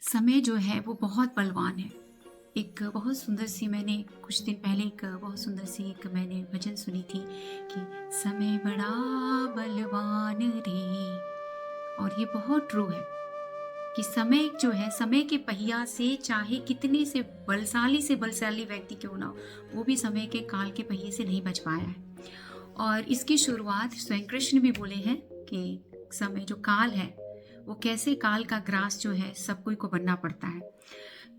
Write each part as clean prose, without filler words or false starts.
समय जो है वो बहुत बलवान है। एक बहुत सुंदर सी मैंने कुछ दिन पहले एक बहुत सुंदर सी एक मैंने भजन सुनी थी कि समय बड़ा बलवान रे। और ये बहुत ट्रू है कि समय जो है, समय के पहिया से चाहे कितने से बलशाली व्यक्ति क्यों ना हो, वो भी समय के काल के पहिए से नहीं बच पाया है। और इसकी शुरुआत स्वयं कृष्ण भी बोले हैं कि समय जो काल है वो कैसे काल का ग्रास जो है सब कोई को बनना पड़ता है।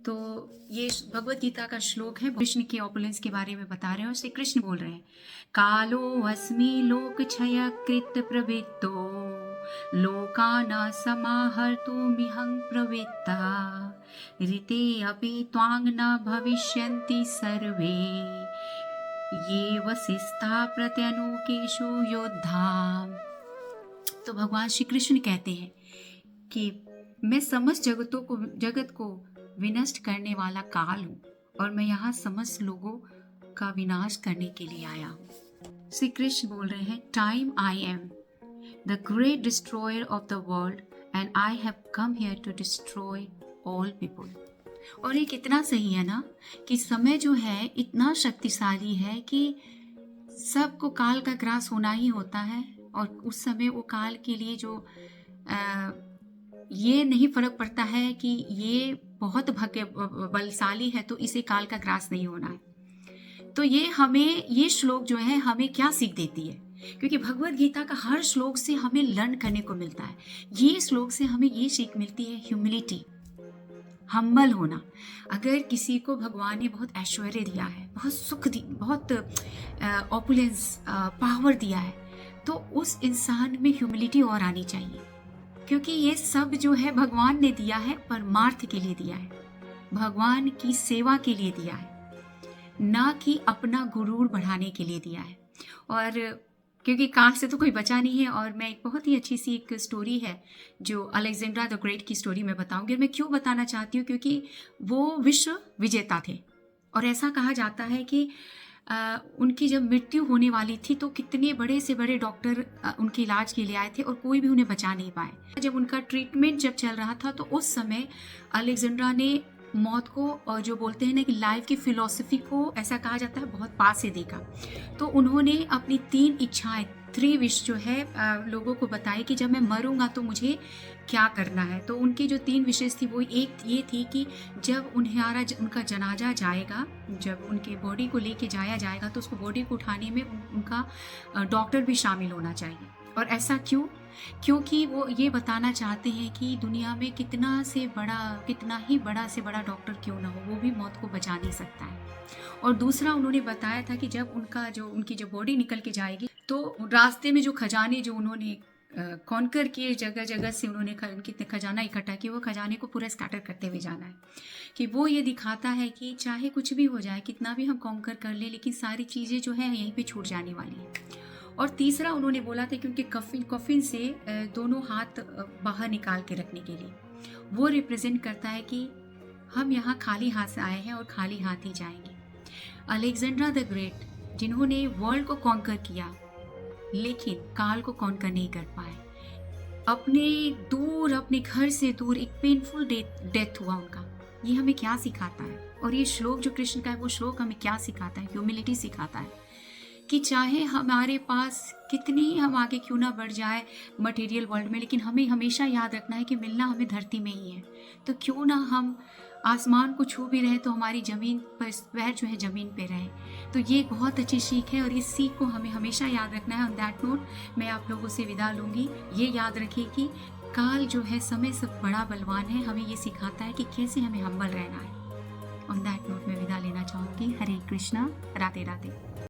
तो ये भगवत गीता का श्लोक है, कृष्ण की ऑपुलेंस के बारे में बता रहे हैं और श्री कृष्ण बोल रहे हैं, कालो अस्मि लोक क्षय कृत प्रवृत्तो लोकाना समाहर्तुमिहं प्रवृत्ता ऋते अपि त्वां न भविष्यन्ति सर्वे ये वसिष्ठा प्रत्यनुकेषु योद्धा। तो भगवान श्री कृष्ण कहते हैं कि मैं समस्त जगत को विनष्ट करने वाला काल हूँ और मैं यहाँ समस्त लोगों का विनाश करने के लिए आया हूँ। श्री कृष्ण बोल रहे हैं, time I am the great destroyer of the world and I have come here to destroy all people. और ये कितना सही है ना कि समय जो है इतना शक्तिशाली है कि सबको काल का ग्रास होना ही होता है। और उस समय वो काल के लिए जो ये नहीं फर्क पड़ता है कि ये बहुत बलशाली है तो इसे काल का ग्रास नहीं होना है। तो ये श्लोक जो है हमें क्या सीख देती है, क्योंकि भगवत गीता का हर श्लोक से हमें लर्न करने को मिलता है। ये श्लोक से हमें ये सीख मिलती है ह्यूमिलिटी, हम्बल होना। अगर किसी को भगवान ने बहुत ऐश्वर्य दिया है, बहुत सुख दी, बहुत ऑपुलेंस पावर दिया है, तो उस इंसान में ह्यूमिलिटी और आनी चाहिए, क्योंकि ये सब जो है भगवान ने दिया है, परमार्थ के लिए दिया है, भगवान की सेवा के लिए दिया है, ना कि अपना गुरूर बढ़ाने के लिए दिया है। और क्योंकि काल से तो कोई बचा नहीं है, और मैं एक बहुत ही अच्छी सी एक स्टोरी है जो अलेक्जेंड्रा द ग्रेट की स्टोरी मैं बताऊंगी। और मैं क्यों बताना चाहती हूँ, क्योंकि वो विश्व विजेता थे और ऐसा कहा जाता है कि उनकी जब मृत्यु होने वाली थी तो कितने बड़े से बड़े डॉक्टर उनके इलाज के लिए आए थे और कोई भी उन्हें बचा नहीं पाए। जब उनका ट्रीटमेंट जब चल रहा था तो उस समय अलेक्जेंड्रा ने मौत को, और जो बोलते हैं ना कि लाइफ की फिलॉसफी को, ऐसा कहा जाता है, बहुत पास से देखा। तो उन्होंने अपनी 3 इच्छाएं, 3 विश जो है लोगों को बताई कि जब मैं मरूंगा तो मुझे क्या करना है। तो उनकी जो 3 विशेष थी वो एक ये थी कि जब उनका जनाजा जाएगा, जब उनके बॉडी को लेके जाया जाएगा तो उसको बॉडी को उठाने में उनका डॉक्टर भी शामिल होना चाहिए। और ऐसा क्यों? क्योंकि वो ये बताना चाहते हैं कि दुनिया में कितना ही बड़ा से बड़ा डॉक्टर क्यों ना हो, वो भी मौत को बचा नहीं सकता है। और दूसरा उन्होंने बताया था कि जब उनकी जो बॉडी निकल के जाएगी तो रास्ते में जो खजाने जो उन्होंने कॉन्कर किए, जगह जगह से उन्होंने कितने खजाना इकट्ठा किए, वो खजाने को पूरा स्कैटर करते हुए जाना है। कि वो ये दिखाता है कि चाहे कुछ भी हो जाए, कितना भी हम कॉन्कर कर ले, लेकिन सारी चीज़ें जो है यहीं पे छूट जाने वाली है। और तीसरा उन्होंने बोला था कि उनके कफिन से दोनों हाथ बाहर निकाल के रखने के लिए, वो रिप्रेजेंट करता है कि हम यहाँ खाली हाथ से आए हैं और खाली हाथ ही जाएंगे। अलेक्जेंड्रा द ग्रेट, जिन्होंने वर्ल्ड को कॉन्कर किया लेकिन काल को कॉन्कर नहीं कर पाए, अपने घर से दूर एक पेनफुल डेथ हुआ उनका। ये हमें क्या सिखाता है? और ये श्लोक जो कृष्ण का है, वो श्लोक हमें क्या सिखाता है? ह्यूमिलिटी सिखाता है कि चाहे हमारे पास कितनी हम आगे क्यों ना बढ़ जाए मटेरियल वर्ल्ड में, लेकिन हमें हमेशा याद रखना है कि मिलना हमें धरती में ही है। तो क्यों ना हम आसमान को छू भी रहे तो हमारी जमीन पर पैर जो है ज़मीन पे रहे। तो ये बहुत अच्छी सीख है और इस सीख को हमें हमेशा याद रखना है। ऑन दैट नोट मैं आप लोगों से विदा लूँगी। ये याद रखिए कि काल जो है समय से बड़ा बलवान है, हमें ये सिखाता है कि कैसे हमें हम्बल रहना है। ऑन दैट नोट मैं विदा लेना चाहूँगी। हरे कृष्णा, राधे राधे।